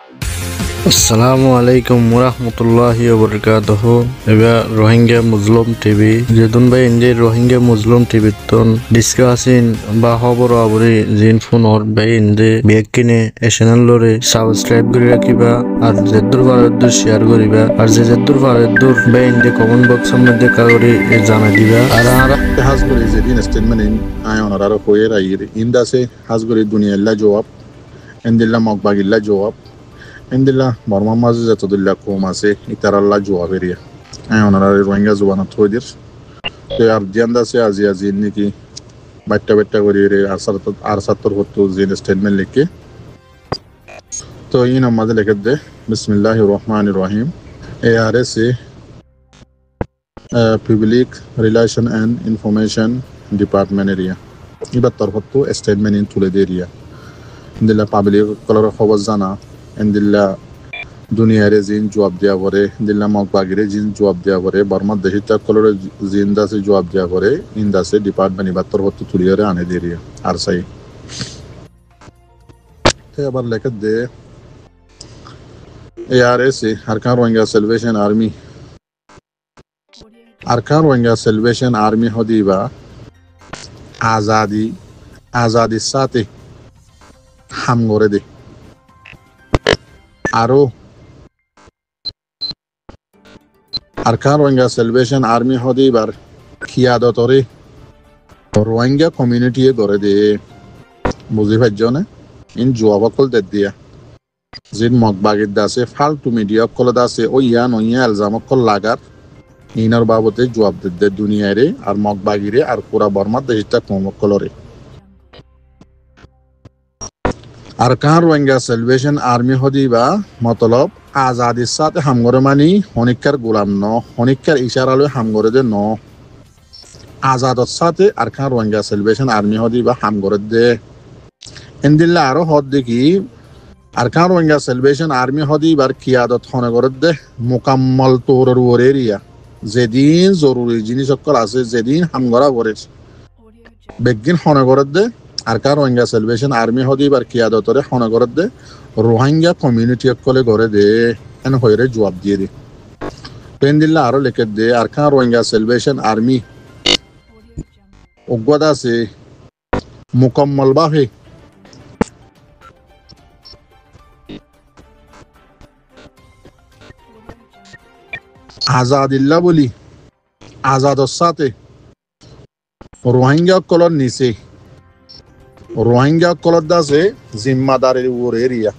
আসসালামু আলাইকুম ওরহমতুল্লাহি ওবরকাতুহু। এবার রোহিঙ্গা মুসলিম টিভি যেদুন ভাই ইন্ডিয়ার রোহিঙ্গা মুসলিম টিভি তন ডিসকাসিন বা খবর আবরি জিন ফোন হর ভাই ইন্দে বিয়ে কিনে এ চ্যানেল লরে সাবস্ক্রাইব করে রাখিবা আর যেদুর ভারতদুর শেয়ার করিবা আর যে যেদুর ভারতদুর ভাই ইন্দে কমেন্ট বক্সের মধ্যে কাগরি জানা দিবা আর Hasburi zedin statement in ayon araro koyer ayir inda se hasburi dunia illa jawab endilla mokbag illa jawab endilla morma mazu zatudilla koma se itaralla jawab eriya ayon araro rohingya zubana thodir to ar janda se azi niki batta kori re ar sattor hotto zin statement likke to ina madhe lekde bismillahir rahmanir rahim ARS Public Relation and Information Department area. Iba tarfattu statement in tule deriya. Indilla public color khobor jana. Indilla duniyare jin jawab diya bore. Indilla mokbagire jin jawab diya bore. Burma dehita color jinda se jawab diya bore. Inda se department iba tarfattu tuliyare ane deriya. Arsai. Te abar lekat de ARS Arkan Rohingya Salvation Army Arkan Rohingya Salvation Army hodiba azadi sate ham gore de aro Arkan Rohingya Salvation Army hodibar kiyadatore Rohingya community gore de buzi bhajjone in jawabakol de dia zin mokbagid dase faltu media kol dase oyan elzamokol lagar ইনার বাবদে জবাব দিতে দুনিয়ারে আর মগবাগিরে আর পুরা বর্মার দেশটা কমকলরে আরকান রোহিঙ্গা সেলিব্রেশন আর্মি হদিবা মতলব আজাদির সাথে হামগরে মানি হনিকার গোলাম ন হনিকার ইশারালে হামগরে দে ন আজাদর সাথে আরকান রোহিঙ্গা সেলিব্রেশন আর্মি হদিবা হামগরে দে এন্দিল্লা আরো হদ দেখি আরকান রোহিঙ্গা সেলিব্রেশন আর্মি হদিবার কিয়াদত হনগরে দে মোকাম্মল তোরর ওরেরিয়া যেদিন জরুরি জিনিস সকল আছে যেদিন হামগরা করে বেগিন হনগরত দে আরকান রোহিঙ্গা সেলিব্রেশন আর্মি হদিবার কিয়াদতরে হনগরত দে রোহিঙ্গা কমিউনিটি সকলে করে দে এন হইরে জবাব দিয়ে দে পেন্দিল্লা আরো লেখে দে আরকান রোহিঙ্গা সেলিব্রেশন আর্মি অজ্ঞতা আছে মুকম্মল ভাবে আজাদিল্লা বলি আজাদর সাথে রোহিঙ্গা কলর নিচে রোহিঙ্গা কলর দাসে জিম্মাদারের উপর এরিয়া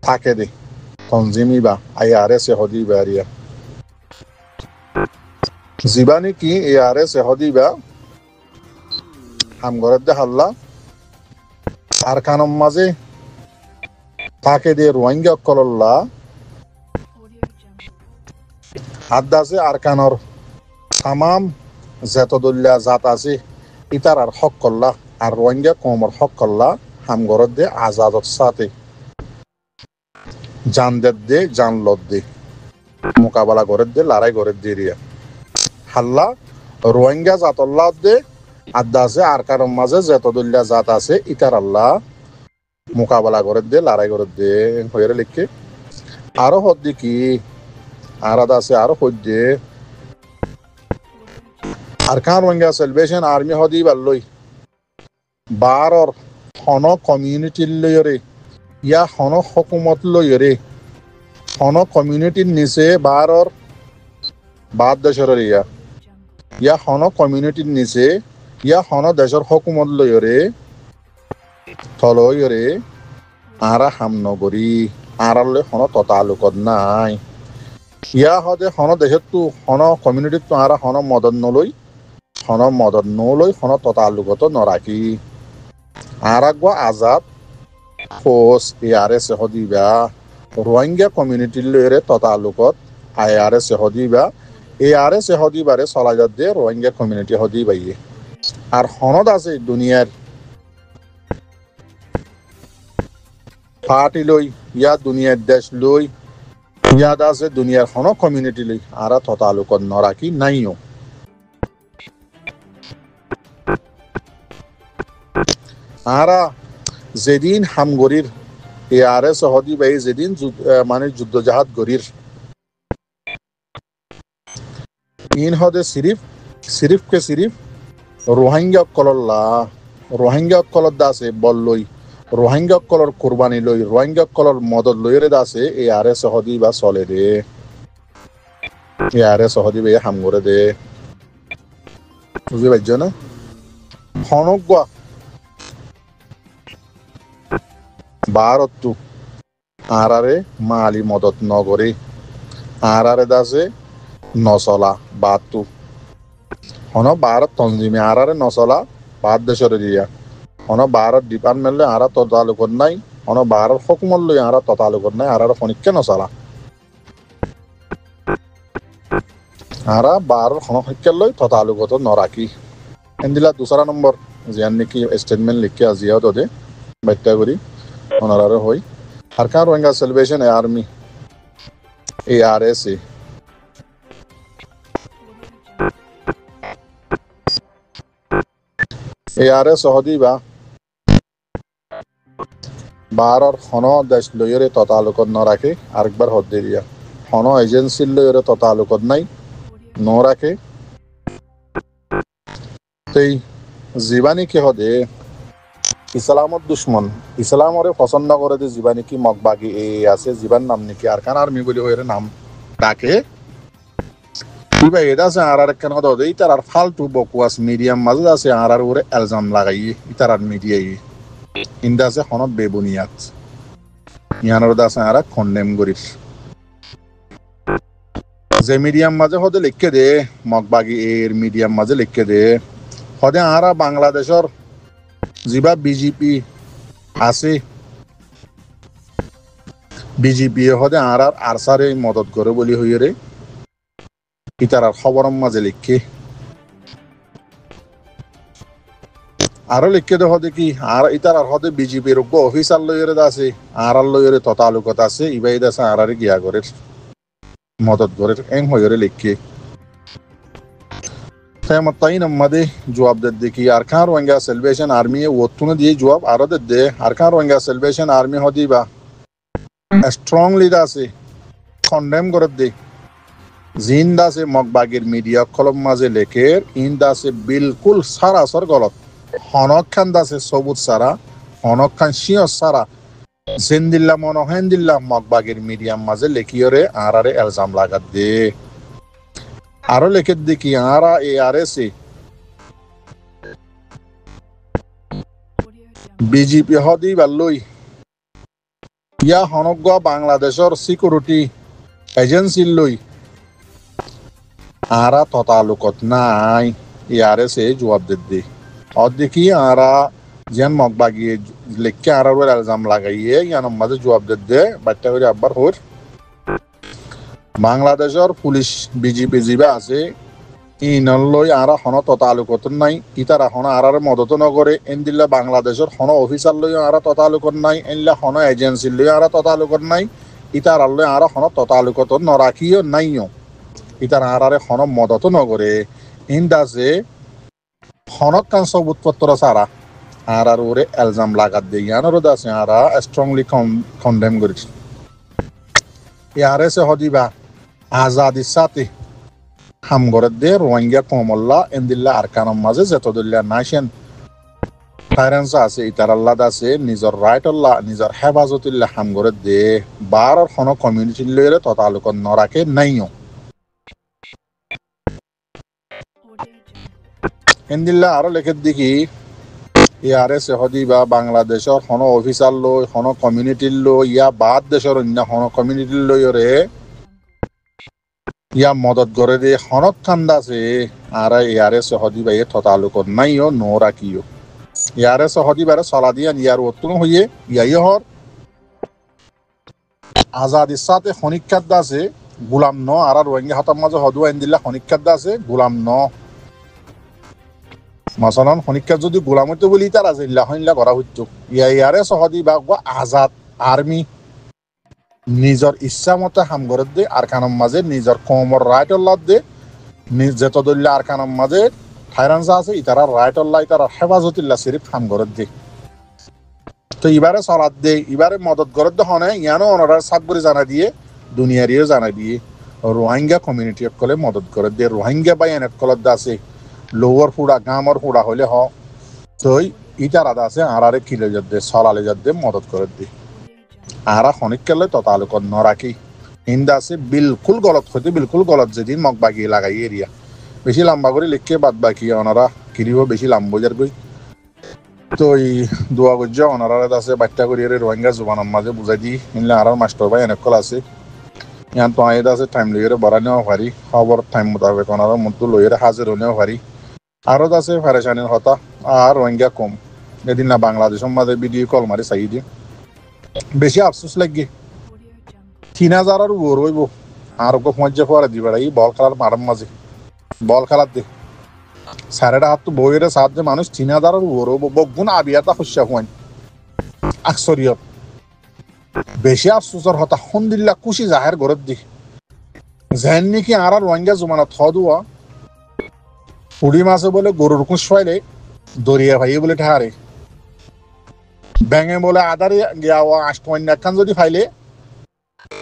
থাকে দে তনজিমি বা ARS হদিবা এরিয়া জীবানি কি ARS হদিবা হামগরদ দে হাল্লা আর কানম মাঝে থাকে দে রোহিঙ্গা কলল্লা আদাসে আরকানর তামাম জাতদুল্লা জাত আছে ইতার আর হক কল্লা আর রোহিঙ্গা কমর হক কল্লা হামগরদ দে আজাদর সাথে জানদের দে জানলত দে মোকাবেলা করে দে লড়াই করে দে রিয়া হাল্লা রোহিঙ্গা জাতল্লা দে আদাসে আরকানর মাঝে জাতদুল্লা জাত আছে ইতার আল্লাহ মোকাবেলা করে দে লড়াই করে দে হয়ে লিখে আরো হদ্দি কি আরাদা আছে আরো হদ্দে আরকান রোহিঙ্গা সেলিব্রেশন আর্মি হদি বাল্লই বারর হন কমিউনিটি লয়রে ইয়া হন হকুমত লয়রে হন কমিউনিটির নিচে বারর বাদ দেশের ইয়া হন কমিউনিটির নিচে ইয়া হন দেশের হকুমত লয়রে থলয়রে আরা হামনগরী আরালে হন ততালুকত নাই ইয়া হদে হন দেশত তো হন কমিউনিটিত তো আরা হন মদত নলই হন ততালুকত নরাখি আরাগবা আজাদ ফোর্স ARS হদিবা রোহিঙ্গা কমিউনিটি লয়রে ততালুকত ARS হদিবা ARS হদিবারে চলাইজাত দে রোহিঙ্গা কমিউনিটি হদিবাইয়ে আর হনদ আছে দুনিয়ার পার্টি লই ইয়া দুনিয়ার দেশ লই ইয়াদ আছে দুনিয়ার হন কমিউনিটি লই আরা ততালুকত নরাখি নাইও আরা যেদিন হামগরির এআরএ সহদি বাই যেদিন মানে যুদ্ধজাহাজ গরির ইন হদে সিরিফ রোহিঙ্গা কলল্লা রোহিঙ্গা কলর দাসে বললই রোহিঙ্গা কলর কোরবানি লই রোহিঙ্গা কলর মদত লইরে দাসে এআরএ সহদি বা চলে দে এআরএ সহদি বাই হামগরে দে বুঝতে পারছো না হনগুয়া ভারত আরারে মালি মদত নগরে আরারে দাসে নচলা বাতু হন ভারত তঞ্জিমে আরারে নচলা বাদ দেশরে দিয়া হন ভারত ডিপার্টমেন্ট লই আরা তদালুকত নাই হন ভারত হকুমত লই আরা তদালুকত নাই আরারে ফনিককে নচলা আরা ভারত হনশিক্ষা লই তদালুকত নরাখি এন্দিলা দুসরা নম্বর জিয়ান নাকি স্টেটমেন্ট লিখে আজিয়া দে ব্যাখ্যা করি ওনারা হই Arakan Rohingya salvation army ARSA ARS সহদি বা বারর হন দেশ লইরে ততালুকত নরাখে আরেকবার হদ্দে দিয়া হন এজেন্সি লইরে ততালুকত নাই নরাখে তেই জীবানী কি হদে ইসলামত দুশ্মন ইসলামরে পছন্দ করে যে জীবানী কি মগবাগি এ আছে জীবান নাম নাকি আরকান আর্মি বলি হয়ে নাম ডাকে কিবা এটা আছে আর কেন হদে ইতার আর ফালতু বকুয়াস মিডিয়াম মাঝে আছে আর ওরে এলজাম লাগাই ইতার আর মিডিয়াই ইন্দা আছে হন বেবুনিয়াত ইয়ানোর দাসে আর কন্ডেম করিস যে মিডিয়াম মাঝে হদে লিখকে দে মগবাগি এর মিডিয়াম মাঝে লিখকে দে হদে আরা বাংলাদেশের জিবা বিজেপি আছে বিজেপি হদে আর আরসারে মদত করে বলি হইরে ইতার খবর মাঝে লিখে আরো লিখে দে হদে কি আর ইতার হদে বিজেপির অফিসার লইরে আছে আর লইরে ততালুকত আছে ইবাইদ আছে আর গিয়া করে মদত করে এং হইরে লিখে তাইন আমাদের জবাব দেখি আরকান রোহিঙ্গা সেলিব্রেশন আর্মি ওতুনে দিয়ে জবাব আরো দে আরকান রোহিঙ্গা সেলিব্রেশন আর্মি হদিবা স্ট্রংলি দাসে কন্ডেম করে দে জিন দাসে মগবাগির মিডিয়া কলম মাঝে লেখের ইন দাসে বিলকুল সারাসর গলত হনক খান দাসে সবুজ সারা হনক খান শিও সারা জিন্দিল্লা মনোহেন্দিল্লা মগবাগির মিডিয়াম মাঝে লেখিয়রে আরারে এলজাম লাগাত দে আরো লেখে দেখি আরা ARSA বিজেপি হদি বাল্লই ইয়া হনজ্ঞ বাংলাদেশের সিকিউরিটি এজেন্সি লই আরা ততালুকত নাই ARSA জবাব দে দেখি আরা যেন মগবাগিয়ে লেখকে আর এলজাম লাগাইয়ে ইয়ানোর মাঝে জবাব দে বাচ্চা করে আবার হোর বাংলাদেশের পুলিশ বিজেপি জিবা আছে ইনলই আর হন ততালুকত নাই ইতারা হন আর মদত নগরে এনদিল্লা বাংলাদেশের হন অফিসার লই আর ততালুকত নাই এনলা হন এজেন্সি লই আর ততালুকত নাই ইতার লই আর হন ততালুকত নরাখিও নাইও ইতার আর হন মদত নগরে ইন্দাসে হনক কান সবুতপত্র সারা আর ওরে এলজাম লাগাত দে ইয়ানোর দাসে আর স্ট্রংলি কন্ডেম করিস ARSA হদিবা আজাদির সাথে হামগরের দে রোহিঙ্গা কমল্লা এন্দিল্লা আরকানম মাঝে যেতদুল্লা নাইসেন ফাইরেন্স আছে ইতার আল্লাহ আছে নিজের রাইট আল্লাহ নিজের হেফাজতুল্লাহ হামগরের দে বারর হন কমিউনিটি লইরে ততালুকত নরাখে নাইও এন্দিল্লা আরো লেখে দেখি ARSA হদিবা বাংলাদেশের হন অফিসার লই হন কমিউনিটির লই ইয়া বাদ দেশের অন্য হন কমিউনিটির লইরে ইয়া মদত করে দে হনক কান্দাছে আর ARSA হদিবা এ ততালুকত নাইও নরাখিও ARSA হদিবারে চলা দিয়া ইয়ার অতুন হইয়ে ইয়াই হর আজাদির সাথে খনিকাত দাসে গুলাম ন আর রোহিঙ্গা হতার মাঝে হদুয়া ইন্দিল্লা খনিকাত দাসে গুলাম ন মাসালান খনিকাত যদি গোলাম হইতে বলি তার আজিল্লা হইল্লা করা হইতো ARSA হদিবা আজাদ আর্মি নিজের ইচ্ছা মতে হামগরের দে আরকানম মাঝে নিজের কমর রাইট আল্লাহ দে যেতদুল্লা আরকানম মাঝে থাইরানসা আছে ইতারা রাইট আল্লাহ ইতারা হেফাজতুল্লাহ শরীফ হামগরের দে তো এবারে চলাত দে এবারে মদত করে হনে ইয়ানো ওনারা সাব করে জানা দিয়ে দুনিয়ারিও জানা দিয়ে রোহিঙ্গা কমিউনিটি কলে মদত করে দিয়ে রোহিঙ্গা বাই এনে কলত আছে লোয়ার ফুড়া গামর ফুড়া হলে হ তো ইটার আদা আছে আরে কিলে যাতে সলালে যাতে মদত করে দি আরা খনিক কেলে ততালুকত নরাকি হিন্দা আছে বিলকুল গলত হইতে বিলকুল গলত যেদিন মগ বাগিয়ে লাগাই এরিয়া বেশি লম্বা করে লিখকে বাদ বাকি ওনারা কিরিব বেশি লাম্বজার গই তো এই দোয়া গজ্জ ওনারা আছে বাচ্চা করি রোহিঙ্গা জুবানের মাঝে বুঝাই দি ইনলে আর মাস্টার ভাই অনেক কল আছে ইয়ান তো আইদা আছে টাইম লইরে বড়া নেওয়া পারি খবর টাইম মোতাবেক ওনারা মতো লইরে হাজির হনেও পারি আরও আছে ফেরেশানির হতা আর রোহিঙ্গা কম এদিন না বাংলাদেশের মাঝে ভিডিও কল মারি চাই দিয়ে বেশি আফসোস লাগে 3000 আর ওর হইব আর ওকে পৌঁছে পরে দিবে এই বল খেলার মারার মাঝে বল খেলার দে সারেটা হাত তো বইয়ের সাহায্যে মানুষ 3000 আর ওর হইব বগুন আবিয়াতা খুশা হুয়ান আকসরিয়ত বেশি আফসোসের হতা আলহামদুলিল্লাহ খুশি জাহের ঘরের দি যেন নাকি আর রোহিঙ্গা জমানা থদুয়া পুড়ি মাছে বলে গরুর কুশ ফাইলে দরিয়া ভাই বলে ঠারে ব্যাঙে বলে আদারে গিয়া আষ্টন যদি ফাইলে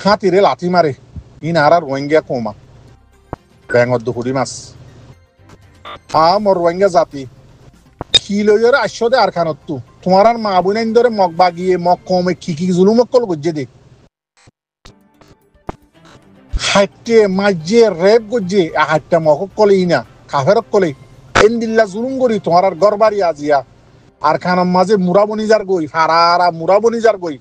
হাতিরে লাথি মারে ইন আর রোহিঙ্গা কমা ব্যাঙর দুপুরি মাছ মোর রোহিঙ্গা জাতি কি লইয়ারে আসো দে আর খানত তু তোমার আর মা বোন ধরে মগ বাগিয়ে মগ কমে কি জুলুম কল গজ্জে দে হাইটে মাঝে রেপ গজ্জে হাইটটা মগ কলে ইনা কাফের কলে এন্দিল্লা জুলুম করি তোমার আর গরবারি আজিয়া আর খানার মাঝে মুরা বনিজার গই হারারা মুরা বনিজার গই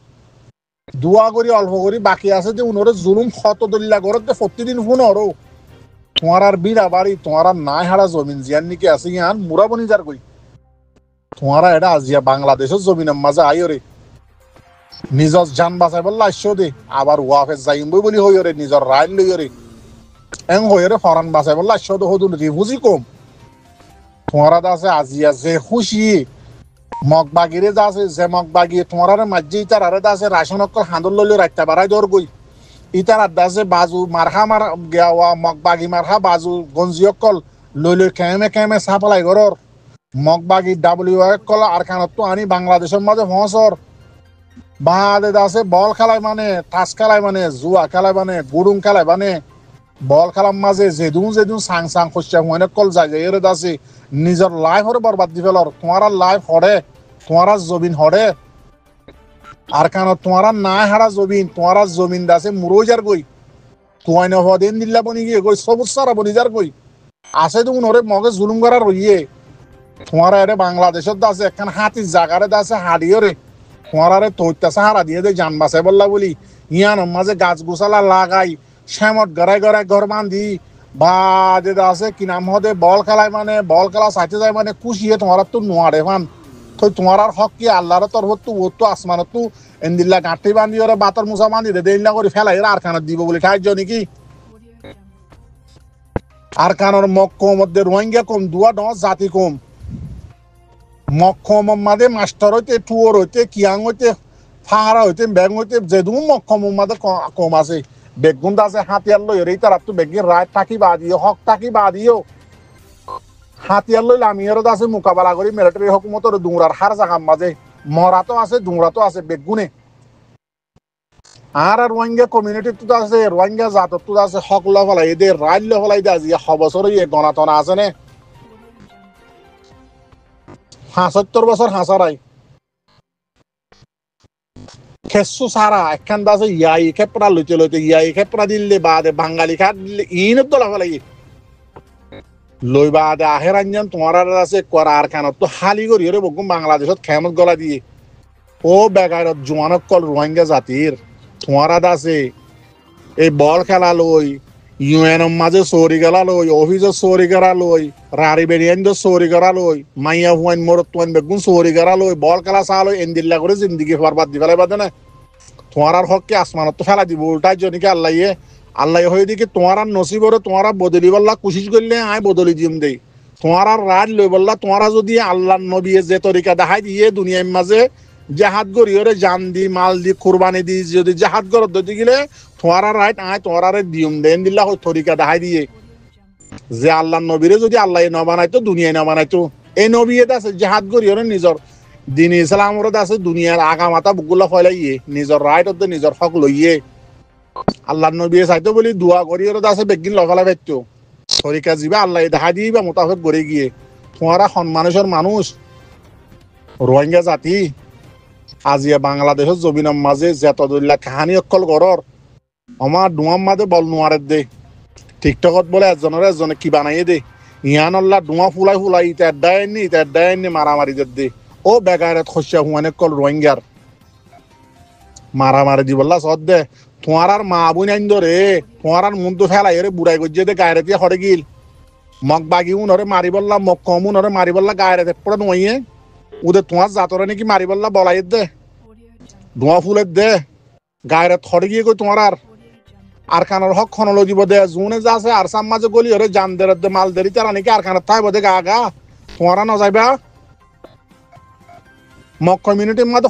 দোয়া করি অল্প করি বাকি আছে যে উনরে জুলুম কত দল্লা করতে প্রতিদিন ফোন হরো তোমার আর বিড়া বাড়ি তোমার আর নাই হারা জমিন জিয়ান নাকি আছে ইয়ান মুরা বনিজার গই তোমারা এটা আজিয়া বাংলাদেশের জমিনের মাঝে আইরে নিজর জান বাঁচাই বললা আসো দে আবার ওয়াফে যাইম বলি হইরে নিজর রাইল লইরে এং হইরে ফরান বাঁচাই বললা আসো দে হদুন রিফুজি কম তোমারা আছে আজিয়া যে খুশি মগ বাগিরে যা আছে যে মগ বাগিয়ে তোমার মাঝে ইতার আরে আছে রাশন অকল হাঁদর লইলে রাখতে বাড়াই দর গই ইতার আড্ডা আছে বাজু মারহা মার গেওয়া মগ বাগি মারহা বাজু গঞ্জি অকল লইলে কেমে সাপলাই ঘরর মগ বাগি ডাব্লিউ কল আর খানত তো আনি বাংলাদেশের মাঝে ফসর বাদে আছে বল খেলায় মানে টাচ খেলায় মানে জুয়া খেলায় মানে গুড়ুং খেলায় মানে বল খেলার মাঝে যেদুন সাং খুশিয়া মনে কল যায় এর আছে নিজের লাইফ হরে বরবাদ দি ফেলর তোমার লাইফ হরে তোমার জমিন হরে আর কেন তোমার নাই হারা জমিন তোমার জমিন আছে মুরোজার গই তুয়াই নদিন দিল্লা বনি গিয়ে গই সবুজ সারা বনি যার গই আছে তো উনরে মগে জুলুম করার রইয়ে তোমার এরে বাংলাদেশত আছে একখান হাতির জাগারে আছে হাড়িয়রে তোমার আরে তৈত্যা সাহারা দিয়ে দে জান বাঁচাই বললা বলি ইয়ান মাঝে গাছ গোছালা লাগাই শ্যামত গড়াই ঘর বান্ধি বা যেটা আছে কি নাম হদে বল খেলায় মানে বল খেলা চাইতে যায় মানে কুশিয়ে তোমার তো নোয়ারে ফান তো তোমার আর হক কি আল্লাহর তরফত তো ও তো আসমানত তো এন্দিল্লা গাঁঠি বান্ধি ওরা বাতর মুসা বান্ধি দে দেইলা করে ফেলাই আর খানাত দিব বলে ঠাই নাকি আর কানোর মক্কম মধ্যে রোহিঙ্গা কম দুয়া ড জাতি কম মক্কম মাদে মাস্টার হইতে টুয়ার হইতে কিয়াং হইতে ফাহারা হইতে ব্যাং হইতে যেদুম মক্কম মাদে কম আছে বেগুন আছে হাতিয়ার লই রে তার তো বেগের রায় থাকি বাদিও হক থাকি বাদিও হাতিয়ার লই লামিয়ার আছে মোকাবেলা করি মিলিটারি হুকুমতর দুংরার হার জায়গা মাঝে মরা তো আছে দুংরা তো আছে বেগুনে আর রোহিঙ্গা কমিউনিটি তো আছে রোহিঙ্গা জাত তো আছে হক ল ফলাই এদের রাইল ল ফলাই দে খ বছর এই গণাতনা আছে নে 75 বছর হাসারাই খেসু সারা একখান দাসে ইয়াই খেপড়া লইতে ইয়াই খেপড়া দিলে বাদে বাঙালি খাট দিলে ইন দলা ফলাই লই বাদে আহের আঞ্জান তোমার আছে করার খান তো হালি করি রে বগুম বাংলাদেশত খেমত গলা দিয়ে ও বেগারত জোয়ানক কল রোহিঙ্গা জাতির তোমার আছে এই বল খেলা লই ইউএন মাঝে চৌরি গেলা লই অফিসত চৌরি করা লই রারি বেরিয়ান চৌরি করা লই মাইয়া হুয়াইন মোরত তুয়াইন বেগুন চৌরি করা লই বল খেলা চা লই এন্দিল্লা করে জিন্দিগি বরবাদ দি ফেলাই বাদে না তোমার আর হককে আসমানত তো ফেলা দিব উল্টাই জনিকে আল্লাহ হয়ে দিকে তোমার আর নসিবরে তোমার বদলি বললা কোশিশ করলে আয় বদলি দিম দেই তোমার আর রাত লই বললা তোমার যদি আল্লাহ নবী যে তরিকা দেখাই দিয়ে দুনিয়ার মাঝে জাহাদ গরিয়রে জান দি মাল দি কুরবানি দি যদি জাহাদ গরত দিতে গেলে তোমার রাইট আয় তোমার আর দিম দেন দিল্লা তরিকা দেখাই দিয়ে যে আল্লাহ নবীরে যদি আল্লাহ ন বানাইতো দুনিয়ায় ন বানাইতো এই নবী এটা আছে জাহাদ গরিয়রে নিজর দিন ইসলামর আছে দুনিয়ার আগা মাথা বুকুলা ফলাইয়ে নিজের রাইট হতে নিজের হক লইয়ে আল্লাহ নবী চাইতো বলি দোয়া করি ওর আছে বেগিন লগালা পেতো তরিকা যাবা আল্লাহ দেখা দিবা মোতাবেক গড়ে গিয়ে তোমারা মানুষের মানুষ রোহিঙ্গা জাতি আজিয়া বাংলাদেশের জমিনের মাঝে যেতদুল্লাহ কাহানি অকল গড়র আমার ডুয়ার মাঝে বল নোয়ারের দে টিকটকত বলে একজনে কি বানাইয়ে দে ইয়ান আল্লাহ ডুয়া ফুলাই ইতার ডায়নি মারামারি দে ও বেগায়ত খসিয়া হুয়ানে কল রোহিঙ্গার মারামারি দি বললা সদ দে তোমার আর মা বোন আইন ধরে তোমার আর মুন তো ফেলাই রে বুড়াই গজিয়ে দে গায়রে দিয়ে হরে গিল মগ বাগি উনরে মারি বললা মগ কম উনরে মারি বললা গায়রে দে পড়ে নইয়ে ওদের তোমার জাতরে নাকি মারি বললা বলাই দে ধোঁয়া ফুলের দে গায়রে থরে গিয়ে কই তোমার আর কানার হক খনল দিব দে জুনে যা আছে আর সাম মাঝে গলি হরে জান দে মাল দেরি তারা নাকি আর কানার থাই বদে গা তোমারা ন যাইবা মগ কমিউনিটির মাঝে